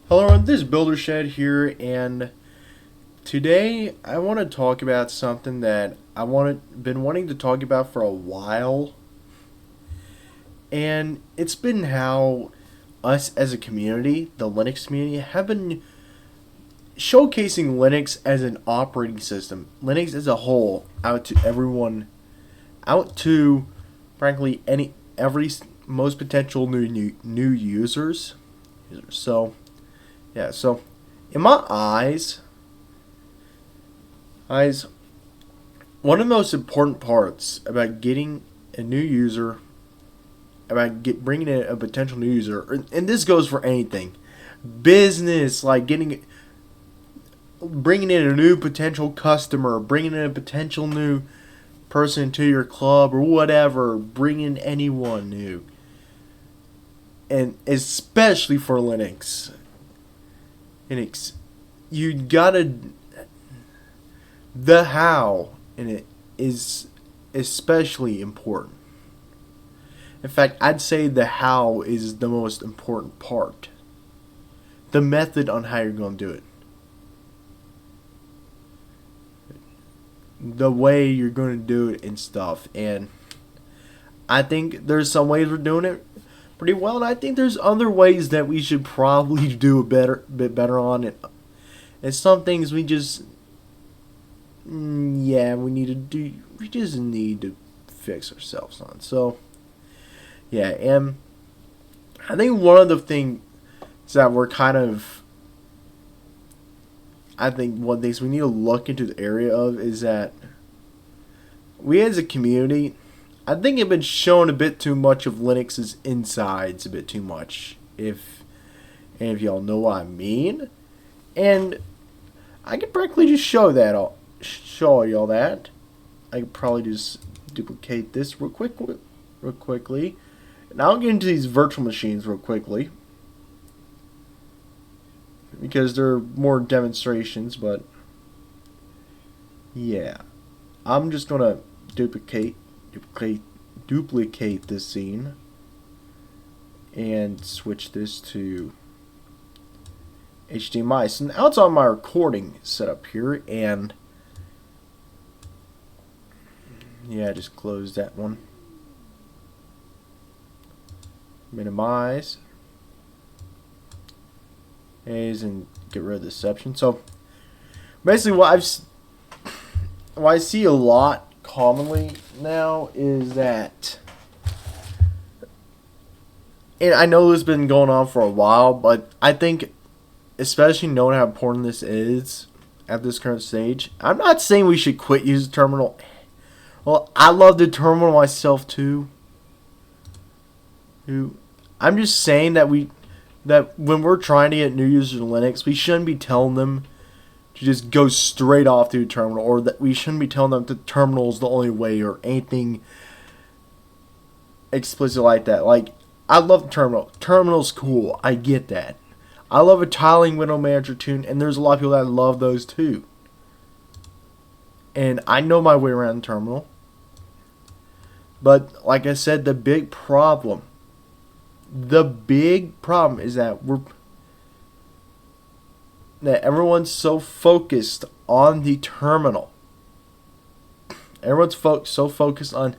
Hello everyone, this is Builder Shed here, and today I want to talk about something that been wanting to talk about for a while, and it's been how us as a community, the Linux community, have been showcasing Linux as an operating system, Linux as a whole, out to everyone, out to frankly every most potential new users. So. Yeah, so in my eyes, one of the most important parts about getting a new user, bringing in a potential new user, and this goes for anything, business, like bringing in a new potential customer, bringing in a potential new person to your club or whatever, bringing anyone new, and especially for Linux. You gotta, the how in it is especially important. In fact, I'd say the how is the most important part. The method on how you're going to do it. The way you're going to do it and stuff. And I think there's some ways we're doing it pretty well, and I think there's other ways that we should probably do a bit better on it. And some things we just, we just need to fix ourselves on. So, yeah, and I think one of the things that we're one things we need to look into the area of is that we as a community, I think have been shown a bit too much of Linux's insides, a bit too much, if y'all know what I mean. And I could practically just show y'all that. I could probably just duplicate this real quickly. And I'll get into these virtual machines real quickly, because they're more demonstrations, but yeah. I'm just gonna duplicate this scene and switch this to HDMI. So now it's on my recording setup here, and yeah, just close that one. Minimize. And get rid of this section. So basically what I see a lot commonly now is that, and I know this has been going on for a while, but I think, especially knowing how important this is at this current stage, I'm not saying we should quit using terminal. Well, I love the terminal myself too. I'm just saying that when we're trying to get new users to Linux, we shouldn't be telling them to just go straight off to a terminal, or that we shouldn't be telling them that terminal is the only way, or anything explicit like that. Like, I love the terminal. Terminal's cool. I get that. I love a tiling window manager too, and there's a lot of people that love those too. And I know my way around the terminal. But like I said, the big problem is that everyone's so focused on the terminal. Everyone's so focused on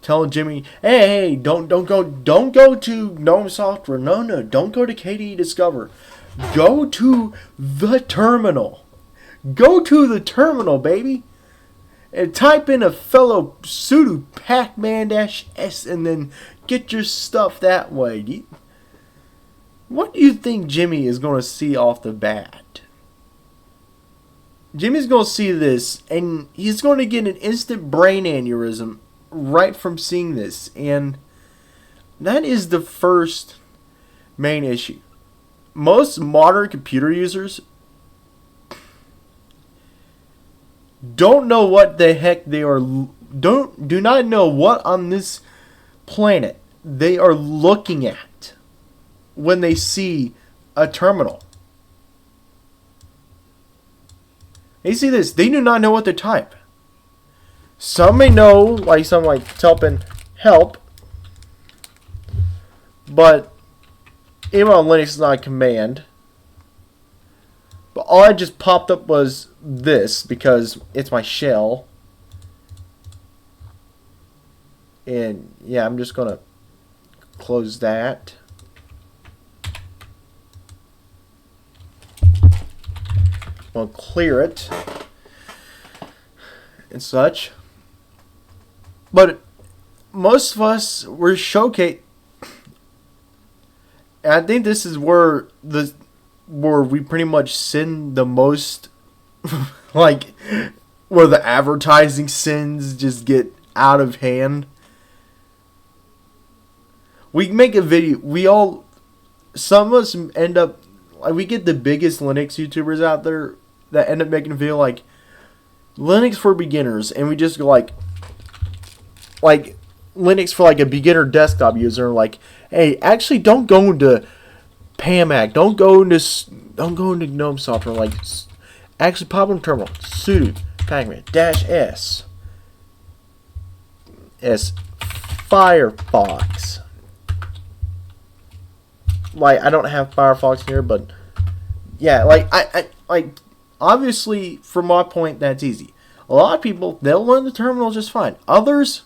telling Jimmy, hey, don't go to GNOME software. No, don't go to KDE Discover. Go to the terminal. Go to the terminal, baby. And type in a fellow sudo pacman-s and then get your stuff that way. What do you think Jimmy is going to see off the bat? Jimmy's going to see this, and he's going to get an instant brain aneurysm right from seeing this. And that is the first main issue. Most modern computer users don't know what the heck they are, do not know what on this planet they are looking at when they see a terminal. They see this, they do not know what to type. Some may know, like typing help, but even on Linux is not a command. all I just popped up was this because it's my shell. And yeah, I'm just gonna close that. I'll clear it and such. But most of us were showcased. And I think this is where we pretty much sin the most. Like, where the advertising sins just get out of hand. We make a video. Some of us end up, like, we get the biggest Linux YouTubers out there that end up making a video like Linux for beginners, and we just go like Linux for like a beginner desktop user. Like, hey, actually, don't go into PAMAC, don't go into GNOME software. Like, actually, pop in terminal, sudo pacman -s Firefox. Like, I don't have Firefox here, but yeah, like I obviously from my point that's easy. A lot of people, they'll learn the terminal just fine. Others,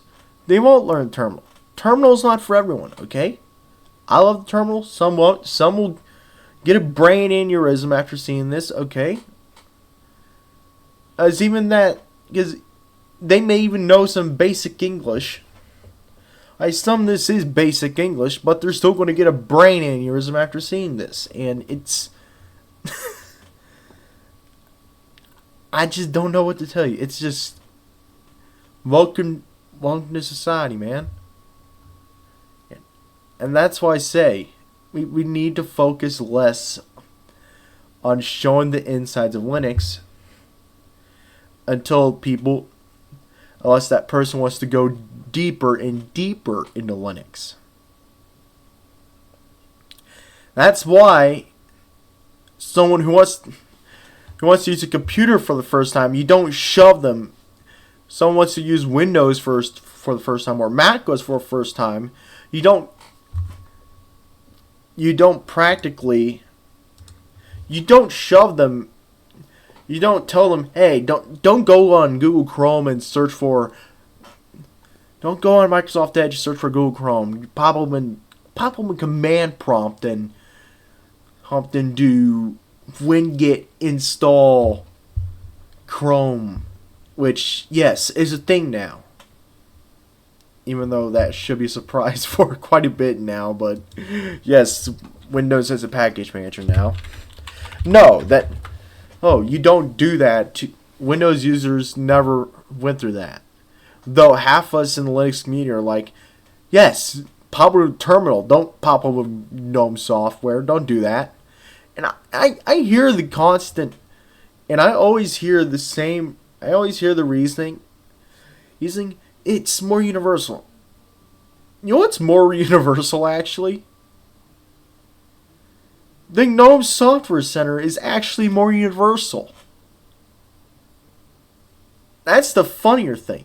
they won't learn the terminal. Terminal's not for everyone, okay? I love the terminal, some won't. Some will get a brain aneurysm after seeing this, okay? As even that, because they may even know some basic English. Some of this is basic English, but they're still going to get a brain aneurysm after seeing this. And it's... I just don't know what to tell you. It's just... Welcome to society, man. And that's why I say, we need to focus less on showing the insides of Linux until people... Unless that person wants to go deeper and deeper into Linux. That's why someone who wants to use a computer for the first time, you don't shove them. Someone wants to use Windows for the first time, or Mac OS for the first time, you don't shove them. You don't tell them, hey, don't go on Google Chrome and search for. Don't go on Microsoft Edge and search for Google Chrome. You pop them in command prompt and do wingit install Chrome, which yes is a thing now. Even though that should be a surprise for quite a bit now, but yes, Windows has a package manager now. You don't do that. Windows users never went through that. Though half of us in the Linux community are like, yes, pop up a terminal. Don't pop up with GNOME software. Don't do that. And I hear the constant, and I always hear the same. I always hear the reasoning. It's more universal. You know what's more universal, actually? The GNOME Software Center is actually more universal. That's the funnier thing.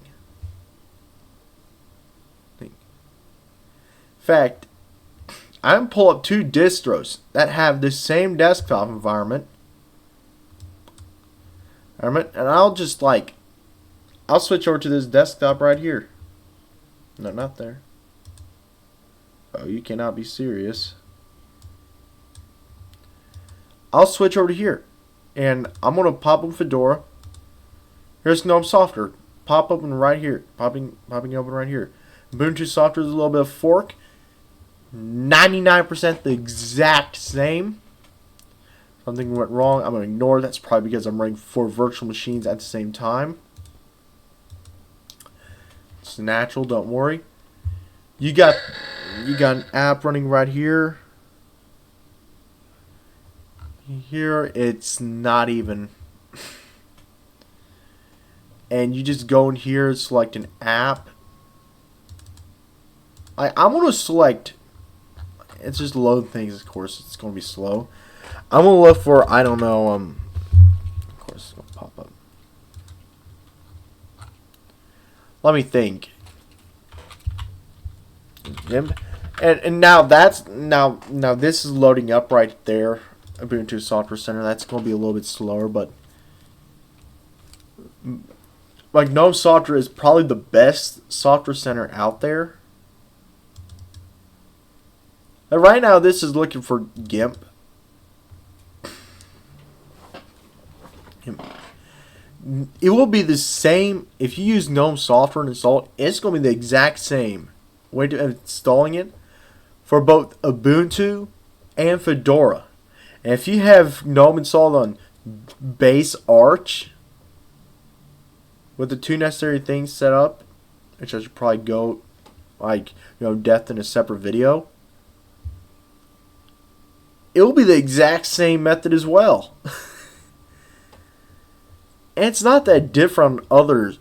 In fact, I'm pull up 2 distros that have the same desktop environment. And I'll just I'll switch over to this desktop right here. No, not there. Oh, you cannot be serious. I'll switch over to here, and I'm gonna pop up Fedora. Here's GNOME software, pop open right here, popping open right here. Ubuntu software is a little bit of fork. 99% the exact same. Something went wrong. I'm gonna ignore. That's probably because I'm running 4 virtual machines at the same time. It's natural. Don't worry. You got an app running right here. Here it's not even. And you just go in here, select an app. I'm gonna select. It's just load things. Of course, it's gonna be slow. I'm gonna look for, I don't know. Of course, it's gonna pop up. Let me think. And now that's now this is loading up right there. Ubuntu Software Center. That's going to be a little bit slower, but like GNOME Software is probably the best software center out there. And right now, this is looking for GIMP. It will be the same if you use GNOME Software and install it. It's going to be the exact same way to installing it for both Ubuntu and Fedora. And if you have GNOME installed on base Arch with the two necessary things set up, which I should probably go like depth in a separate video, it will be the exact same method as well. And it's not that different on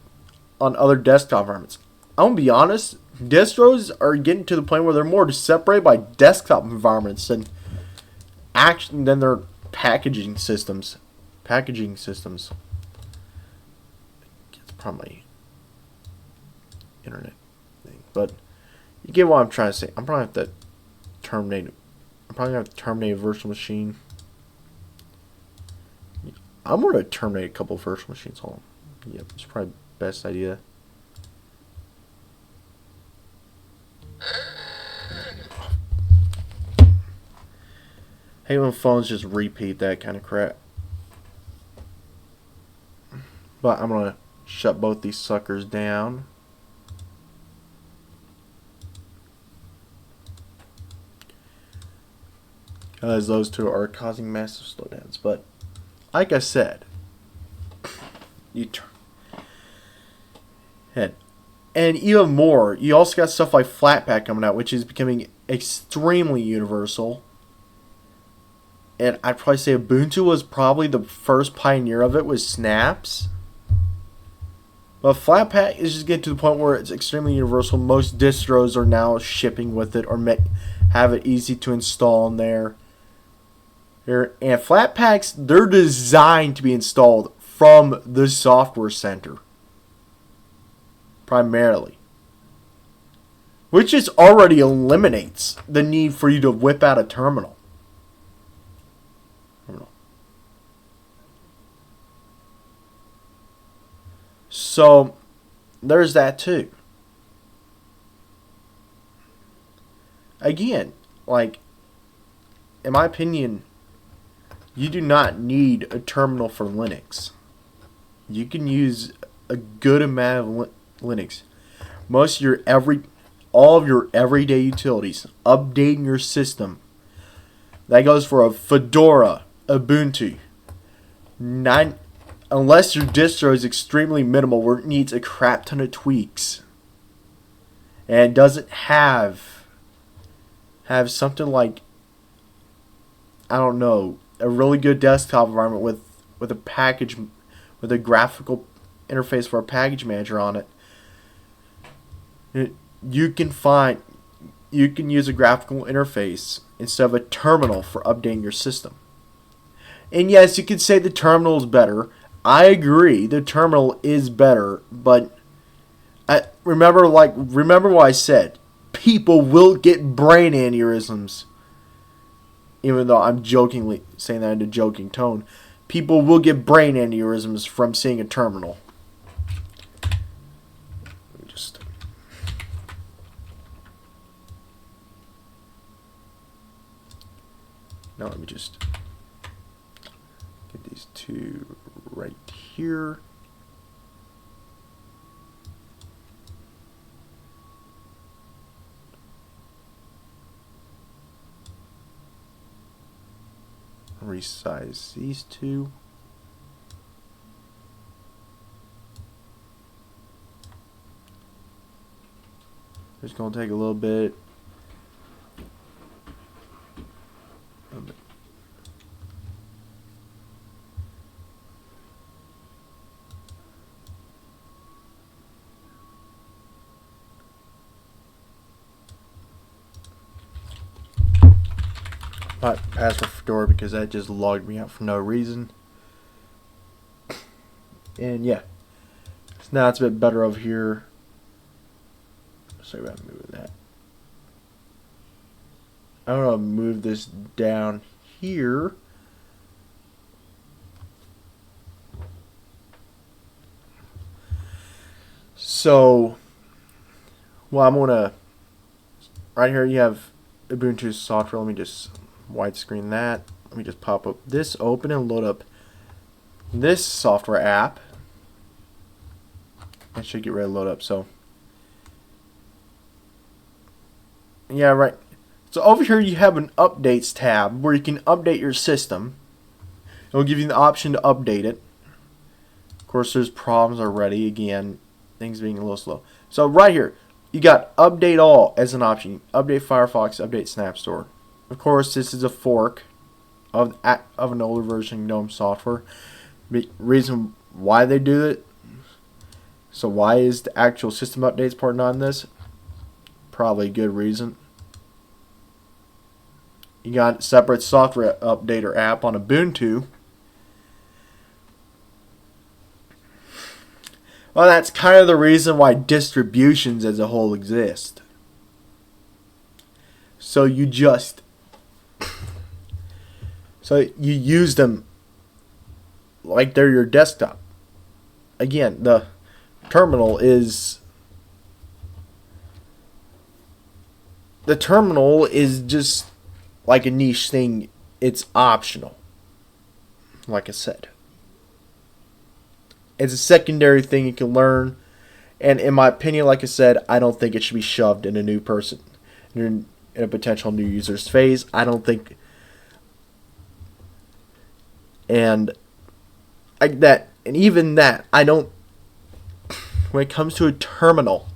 other desktop environments. I'm gonna be honest, distros are getting to the point where they're more separated by desktop environments than their packaging systems. It's probably internet thing, but you get what I'm trying to say. I'm probably gonna have to terminate a virtual machine. I'm going to terminate a couple of virtual machines. Hold on. Yep, it's probably the best idea. Hate when phones just repeat that kind of crap. But I'm going to shut both these suckers down. Because those two are causing massive slowdowns. But like I said, and even more, you also got stuff like Flatpak coming out, which is becoming extremely universal. And I'd probably say Ubuntu was probably the first pioneer of it with snaps. But Flatpak is just getting to the point where it's extremely universal. Most distros are now shipping with it or have it easy to install in there. And Flatpaks, they're designed to be installed from the software center. Primarily. Which just already eliminates the need for you to whip out a terminal. So, there's that too. Again, like, in my opinion, you do not need a terminal for Linux. You can use a good amount of Linux. All of your everyday utilities, updating your system. That goes for a Fedora, Ubuntu. Unless your distro is extremely minimal where it needs a crap ton of tweaks. And it doesn't have something like, I don't know, a really good desktop environment with a graphical interface for a package manager on it. You can use a graphical interface instead of a terminal for updating your system. And yes, you could say the terminal is better. I agree, the terminal is better, but remember what I said. People will get brain aneurysms. Even though I'm jokingly saying that in a joking tone, people will get brain aneurysms from seeing a terminal. Let me just get these two right here. Resize these two. It's going to take a little bit. Not password Fedora because that just logged me out for no reason. And yeah, so now it's a bit better over here. Sorry about moving that. I'm gonna move this down here So, well, I'm gonna right here. You have Ubuntu software. Let me just widescreen that. Let me just pop up this open and load up this software app. It should get ready to load up. So, yeah, right. So over here you have an updates tab where you can update your system. It will give you the option to update it. Of course, there's problems already. Again, things being a little slow. So right here, you got update all as an option. Update Firefox, update Snap Store. Of course, this is a fork of an older version of GNOME software. Reason why they do it. So why is the actual system updates part not in this? Probably a good reason. You got separate software updater app on Ubuntu. Well, that's kind of the reason why distributions as a whole exist. So you use them like they're your desktop. Again, the terminal is just like a niche thing. It's optional. Like I said, it's a secondary thing you can learn, and in my opinion, like I said, I don't think it should be shoved in a new person, in a potential new user's face. I don't think, and like that, and even that, I don't. When it comes to a terminal,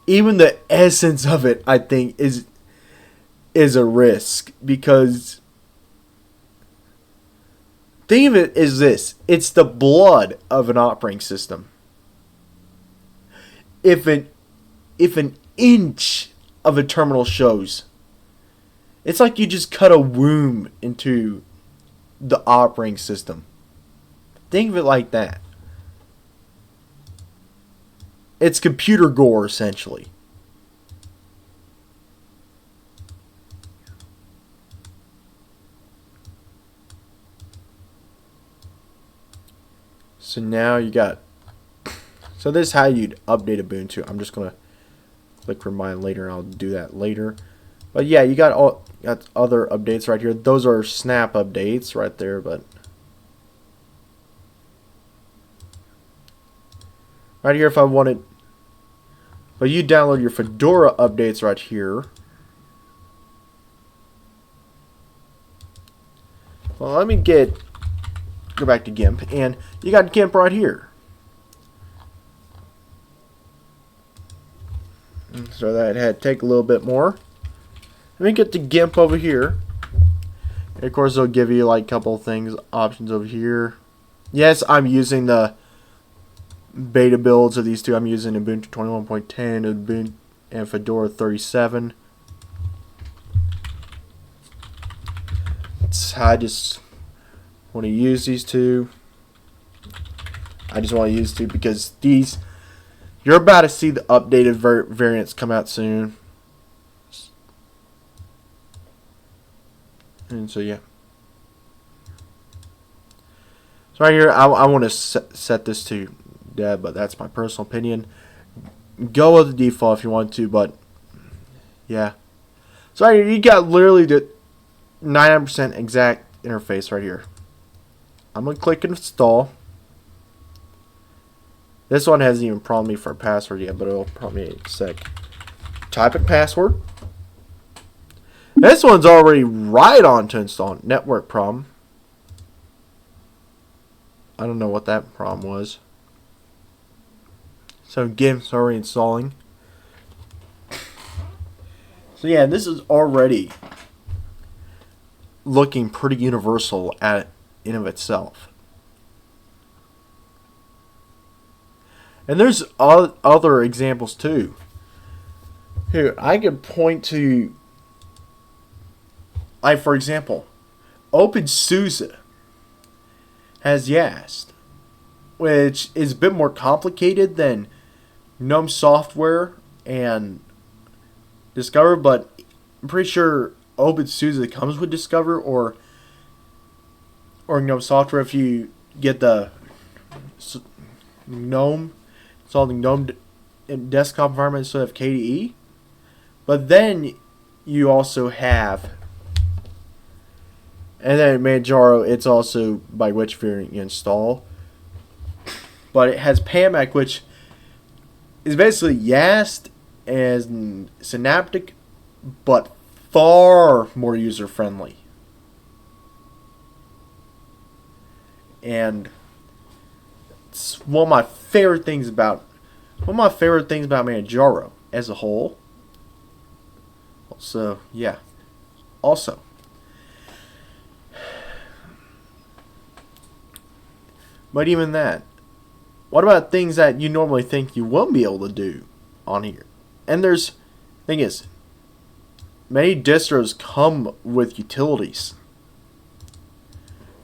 even the essence of it, I think, is a risk, because think of it as this: it's the blood of an operating system. If an inch of a terminal shows, it's like you just cut a wound into the operating system. Think of it like that. It's computer gore, essentially. So now you got. So this is how you'd update Ubuntu. I'm just gonna click remind later. I'll do that later. But yeah, you got other updates right here. Those are snap updates right there. But right here, if I wanted, but you download your Fedora updates right here. Well, let me go back to GIMP, and you got GIMP right here. So that had to take a little bit more. Let me get the GIMP over here. And of course, they'll give you like a couple of things, options over here. Yes, I'm using the beta builds of these two. I'm using Ubuntu 21.10, Ubuntu, and Fedora 37. I just want to use these two. I just want to use two because these, you're about to see the updated variants come out soon. And so yeah. So right here, I want to set this to dead, but that's my personal opinion. Go with the default if you want to, but yeah. So right here, you got literally the 99% exact interface right here. I'm going to click install. This one hasn't even prompted me for a password yet, but it'll prompt me in a sec. Type in password. This one's already right on to install. Network problem. I don't know what that problem was. So GIMP's already installing. So yeah, this is already looking pretty universal in of itself. And there's other examples too. Here, I could point to, like for example, openSUSE has YAST, which is a bit more complicated than GNOME software and Discover, but I'm pretty sure openSUSE comes with Discover or GNOME software if you get the GNOME install the GNOME desktop environment instead of KDE. But then you also have, and then Manjaro, it's also by which variant you install. But it has PAMAC, which is basically YAST and Synaptic, but far more user friendly. And it's one of my favorite things about Manjaro as a whole. So yeah. Also, but even that, what about things that you normally think you won't be able to do on here? And thing is, many distros come with utilities.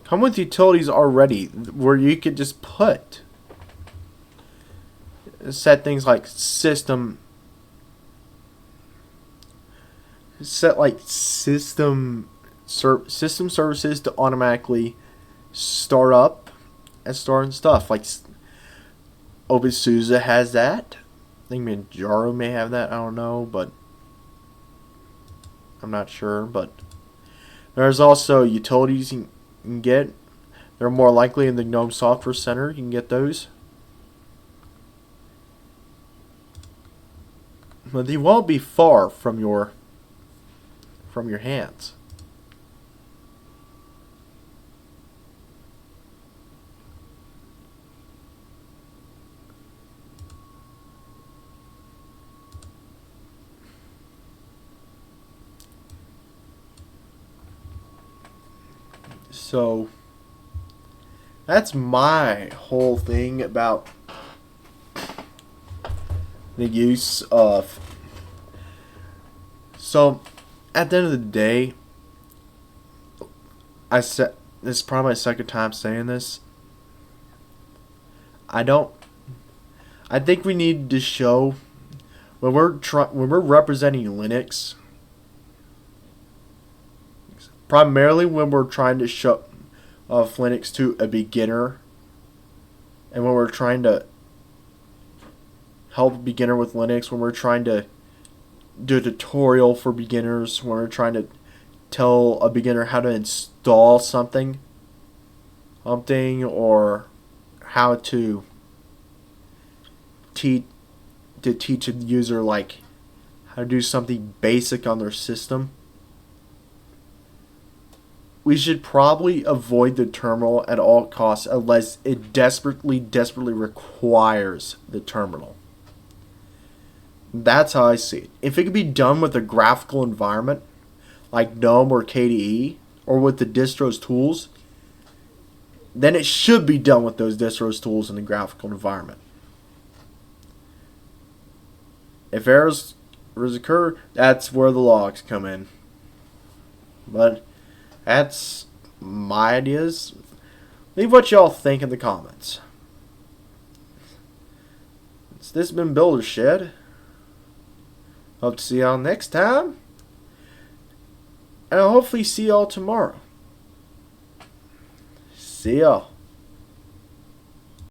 Come with utilities already where you could just set things like system services to automatically start up and start and stuff. Like openSUSE has that. I think Manjaro may have that. I don't know, but I'm not sure. But there's also utilities you can get. They're more likely in the GNOME Software Center. You can get those. But they won't be far from your hands. So that's my whole thing about the use of. So at the end of the day, this is probably my second time saying this. I think we need to show when we're representing Linux, primarily when we're trying to show off Linux to a beginner, and when we're trying to help a beginner with Linux, when we're trying to do a tutorial for beginners, when we're trying to tell a beginner how to install something, or how to teach a user like how to do something basic on their system. We should probably avoid the terminal at all costs unless it desperately requires the terminal. That's how I see it. If it could be done with a graphical environment like GNOME or KDE, or with the distro's tools, then it should be done with those distro's tools in the graphical environment. If errors occur, that's where the logs come in. But that's my ideas. Leave what y'all think in the comments. This has been Builder Shed. Hope to see y'all next time. And I'll hopefully see y'all tomorrow. See y'all.